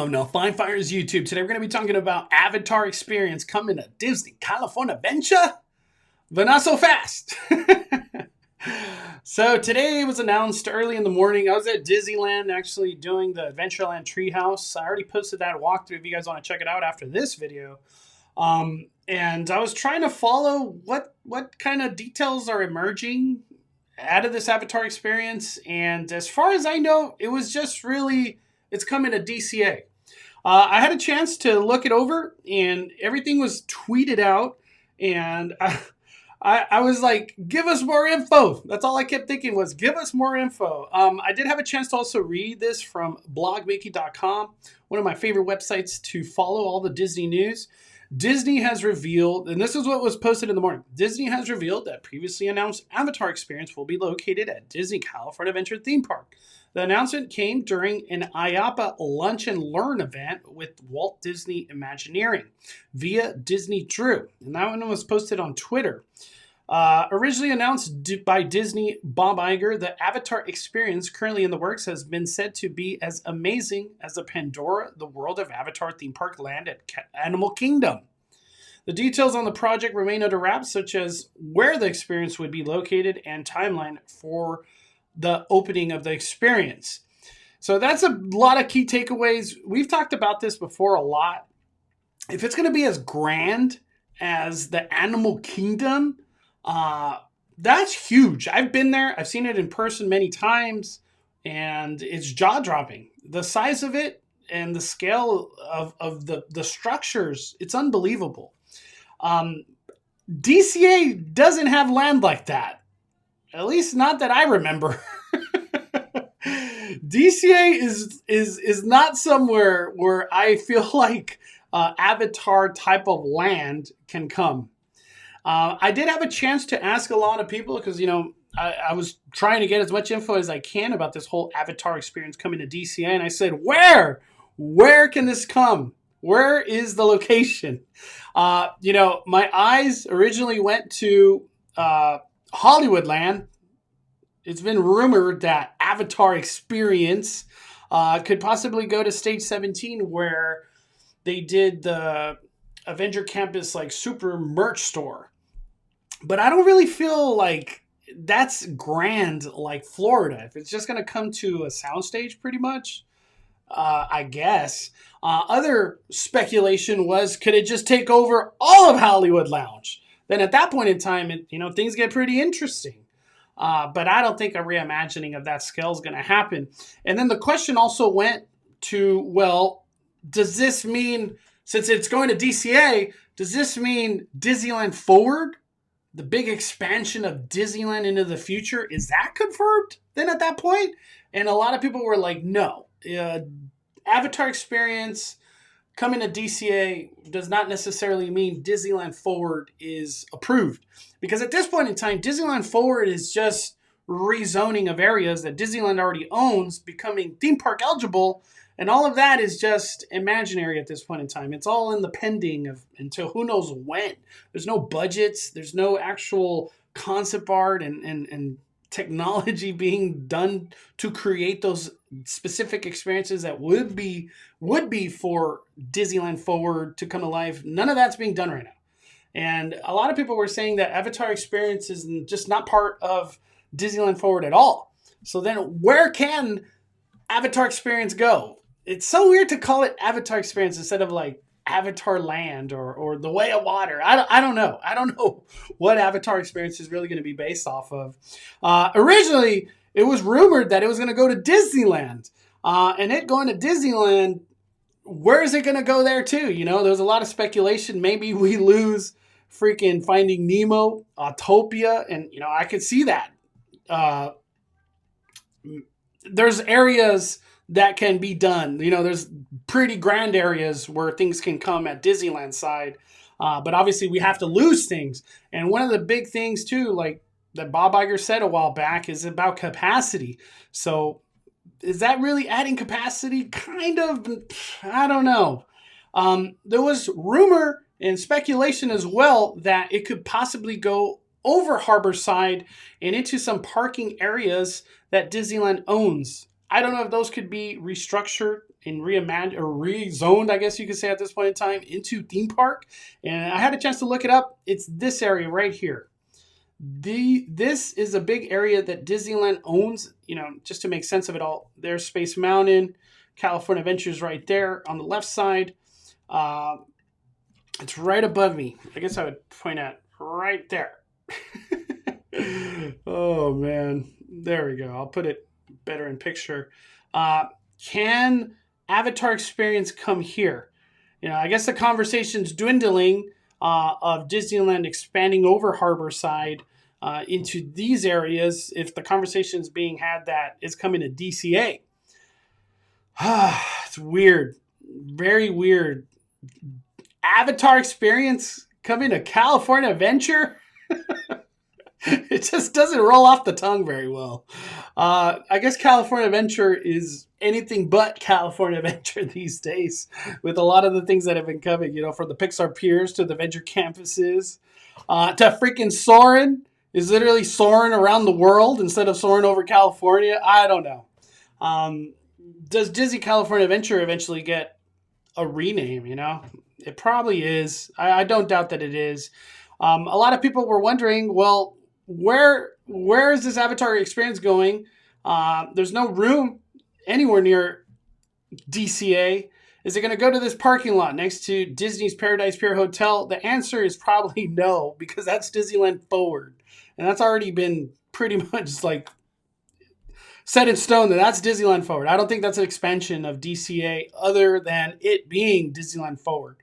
No, Fine Fires YouTube. Today we're going to be talking about Avatar experience coming to Disney California Adventure, but not so fast. So today it was announced early in the morning. I was at Disneyland actually doing the Adventureland Treehouse. I already posted that walkthrough if you guys want to check it out after this video. And I was trying to follow what kind of details are emerging out of this Avatar experience. And as far as I know, it was just really, it's coming to DCA. I had a chance to look it over and everything was tweeted out. And I was like, give us more info. That's all I kept thinking was, give us more info. I did have a chance to also read this from blogwiki.com, one of my favorite websites to follow all the Disney news. Disney has revealed, and this is what was posted in the morning, Disney has revealed that previously announced Avatar experience will be located at Disney California Adventure theme park. The announcement came during an IAPA Lunch and Learn event with Walt Disney Imagineering via Disney Drew. And that one was posted on Twitter. Originally announced by Disney Bob Iger, the Avatar experience currently in the works has been said to be as amazing as the Pandora, the World of Avatar theme park land at Animal Kingdom. The details on the project remain under wraps, such as where the experience would be located and timeline for the opening of the experience. So that's a lot of key takeaways. We've talked about this before a lot. If it's going to be as grand as the Animal Kingdom, that's huge. I've been there. I've seen it in person many times, and it's jaw-dropping. The size of it and the scale of the structures, it's unbelievable. DCA doesn't have land like that. At least not that I remember. DCA is not somewhere where I feel like Avatar type of land can come. I did have a chance to ask a lot of people because, you know, I was trying to get as much info as I can about this whole Avatar experience coming to DCA. And I said, where can this come? Where is the location? You know, my eyes originally went to Hollywoodland. It's been rumored that Avatar experience could possibly go to Stage 17 where they did the Avenger Campus like super merch store. But I don't really feel like that's grand like Florida. If it's just going to come to a soundstage pretty much, I guess. Other speculation was, could it just take over all of Hollywood Lounge? Then at that point in time, things get pretty interesting. But I don't think a reimagining of that scale is going to happen. And then the question also went to, well, does this mean, since it's going to DCA, does this mean Disneyland Forward, the big expansion of Disneyland into the future, is that confirmed then at that point? And a lot of people were like, no. Avatar experience coming to DCA does not necessarily mean Disneyland Forward is approved. Because at this point in time, Disneyland Forward is just rezoning of areas that Disneyland already owns, becoming theme park eligible. And all of that is just imaginary at this point in time. It's all in the pending of until who knows when. There's no budgets. There's no actual concept art and technology being done to create those specific experiences that would be for Disneyland Forward to come alive. None of that's being done right now. And a lot of people were saying that Avatar experience is just not part of Disneyland Forward at all. So then where can Avatar experience go? It's so weird to call it Avatar experience instead of like Avatar Land or The Way of Water. I don't know. I don't know what Avatar experience is really going to be based off of. Originally, it was rumored that it was going to go to Disneyland. And it going to Disneyland, where is it going to go there too? You know, there's a lot of speculation. Maybe we lose freaking Finding Nemo, Autopia, and, I could see that. There's areas that can be done. There's pretty grand areas where things can come at Disneyland side. But obviously we have to lose things. And one of the big things too, like that Bob Iger said a while back, is about capacity. So is that really adding capacity? Kind of, I don't know. There was rumor and speculation as well that it could possibly go over Harborside and into some parking areas that Disneyland owns. I don't know if those could be restructured and reimagined or rezoned, I guess you could say at this point in time, into theme park. And I had a chance to look it up. It's this area right here. This is a big area that Disneyland owns, just to make sense of it all. There's Space Mountain, California Adventures right there on the left side. It's right above me. I guess I would point at right there. Oh, man. There we go. I'll put it better in picture. Can Avatar Experience come here? I guess the conversation's dwindling of Disneyland expanding over Harborside into these areas. If the conversation's being had that it's coming to DCA. It's weird. Very weird. Avatar Experience coming to California Adventure? It just doesn't roll off the tongue very well. I guess California Adventure is anything but California Adventure these days, with a lot of the things that have been coming, from the Pixar Piers to the Venture Campuses, to freaking Soarin' is literally soaring around the world instead of soaring over California. I don't know. Does Disney California Adventure eventually get a rename? It probably is. I don't doubt that it is. A lot of people were wondering, well, where is this Avatar Experience going? There's no room anywhere near DCA. Is it going to go to this parking lot next to Disney's Paradise Pier Hotel? The answer is probably no, because that's Disneyland Forward. And that's already been pretty much like set in stone that's Disneyland Forward. I don't think that's an expansion of DCA other than it being Disneyland Forward.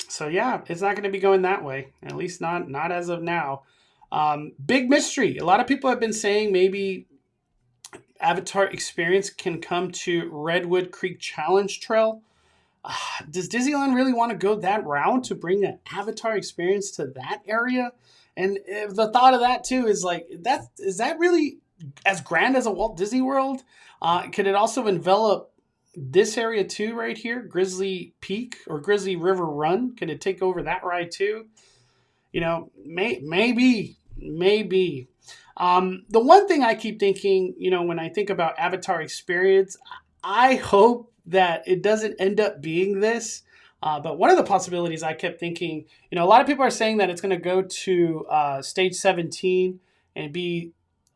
So yeah, it's not going to be going that way, at least not as of now. Big mystery. A lot of people have been saying maybe Avatar Experience can come to Redwood Creek Challenge Trail. Does Disneyland really want to go that route to bring an Avatar Experience to that area? And the thought of that too is like, is that really as grand as a Walt Disney World? Could it also envelop this area too, right here, Grizzly Peak or Grizzly River Run? Could it take over that ride too? Maybe. The one thing I keep thinking, when I think about Avatar Experience, I hope that it doesn't end up being this. But one of the possibilities I kept thinking, a lot of people are saying that it's going to go to Stage 17 and be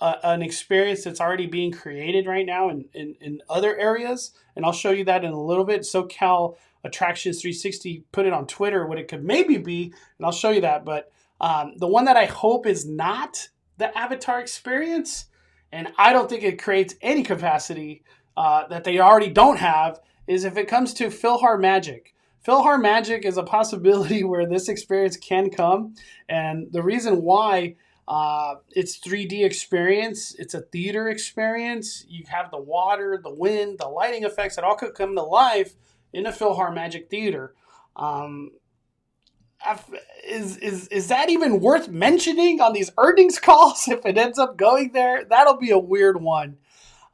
an experience that's already being created right now in other areas. And I'll show you that in a little bit. SoCal Attractions 360 put it on Twitter what it could maybe be, and I'll show you that. But the one that I hope is not the Avatar Experience, and I don't think it creates any capacity that they already don't have, is if it comes to PhilharMagic. PhilharMagic is a possibility where this experience can come, and the reason why it's 3D experience, it's a theater experience. You have the water, the wind, the lighting effects that all could come to life in a PhilharMagic theater. Is that even worth mentioning on these earnings calls if it ends up going there? That'll be a weird one.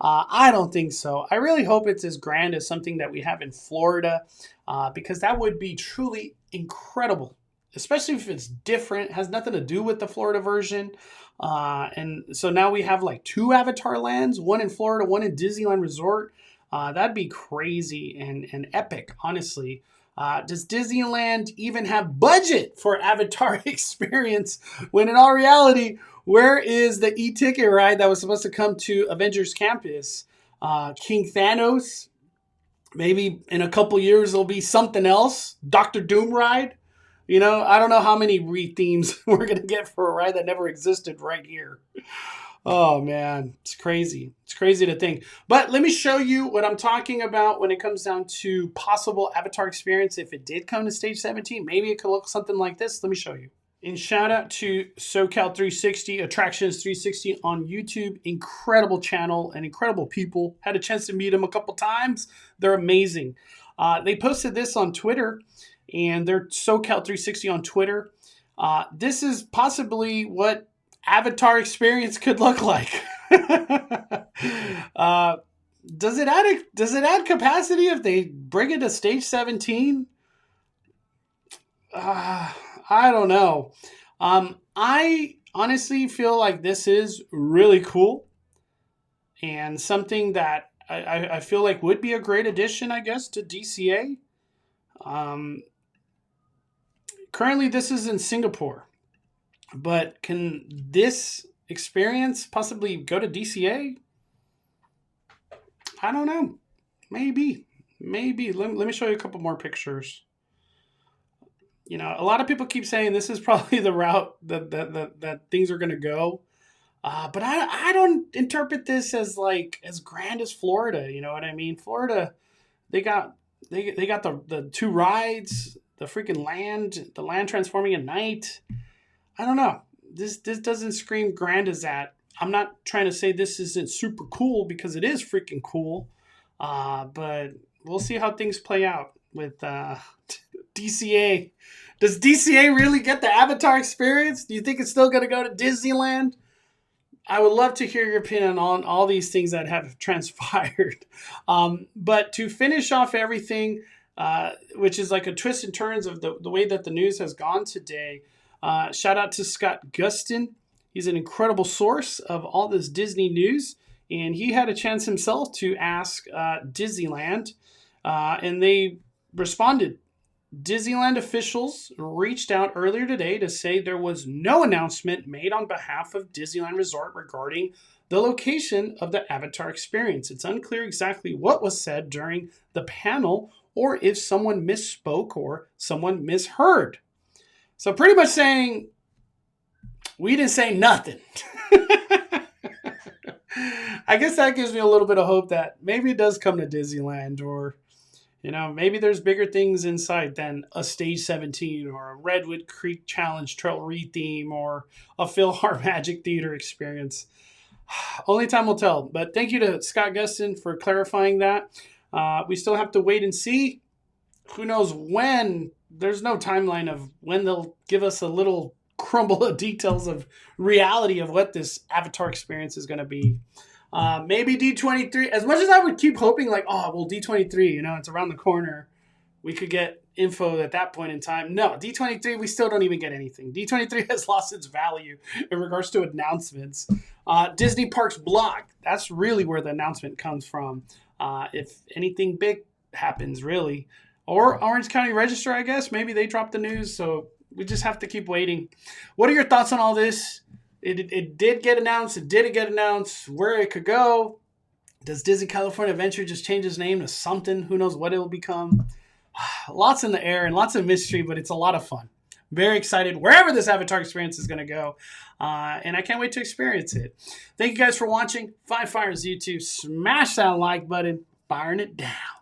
I don't think so. I really hope it's as grand as something that we have in Florida, because that would be truly incredible, especially if it's different, has nothing to do with the Florida version. And so now we have like 2 Avatar lands, one in Florida, one in Disneyland Resort. That'd be crazy and epic, honestly. Does Disneyland even have budget for Avatar Experience when in all reality, where is the e-ticket ride that was supposed to come to Avengers Campus? King Thanos? Maybe in a couple years there'll be something else. Doctor Doom ride? I don't know how many re-themes we're going to get for a ride that never existed right here. Oh, man. It's crazy. It's crazy to think. But let me show you what I'm talking about when it comes down to possible Avatar Experience. If it did come to Stage 17, maybe it could look something like this. Let me show you. And shout out to SoCal 360, Attractions 360 on YouTube. Incredible channel and incredible people. Had a chance to meet them a couple times. They're amazing. They posted this on Twitter, and they're SoCal 360 on Twitter. This is possibly what Avatar Experience could look like. Does it add capacity if they bring it to Stage 17? I don't know. I honestly feel like this is really cool and something that I feel like would be a great addition, I guess, to DCA. Currently, this is in Singapore, but can this experience possibly go to DCA? I don't know. Maybe. Let me show you a couple more pictures. A lot of people keep saying this is probably the route that things are going to go. But I don't interpret this as like as grand as Florida. You know what I mean? Florida, they got the two rides, the land transforming at night. I don't know. This doesn't scream grand as that. I'm not trying to say this isn't super cool, because it is freaking cool. But we'll see how things play out with DCA. Does DCA really get the Avatar experience? Do you think it's still going to go to Disneyland? I would love to hear your opinion on all these things that have transpired. But to finish off everything, which is like a twist and turns of the way that the news has gone today, shout out to Scott Gustin. He's an incredible source of all this Disney news. And he had a chance himself to ask Disneyland, and they responded. Disneyland officials reached out earlier today to say there was no announcement made on behalf of Disneyland Resort regarding the location of the Avatar experience. It's unclear exactly what was said during the panel, or if someone misspoke or someone misheard. So pretty much saying, we didn't say nothing. I guess that gives me a little bit of hope that maybe it does come to Disneyland, or maybe there's bigger things inside than a Stage 17 or a Redwood Creek Challenge Trail re-theme or a PhilharMagic Theater experience. Only time will tell. But thank you to Scott Gustin for clarifying that. We still have to wait and see. Who knows when? There's no timeline of when they'll give us a little crumble of details of reality of what this Avatar experience is going to be. Maybe D23, as much as I would keep hoping like, D23, it's around the corner, we could get info at that point in time. No, D23, we still don't even get anything. D23 has lost its value in regards to announcements. Disney Parks blog, that's really where the announcement comes from. If anything big happens, really. Or Orange County Register, I guess. Maybe they dropped the news, so we just have to keep waiting. What are your thoughts on all this? It did get announced. It didn't get announced. Where it could go. Does Disney California Adventure just change its name to something? Who knows what it will become? Lots in the air and lots of mystery, but it's a lot of fun. Very excited wherever this Avatar experience is going to go. And I can't wait to experience it. Thank you guys for watching. Five Fires YouTube. Smash that like button. Firing it down.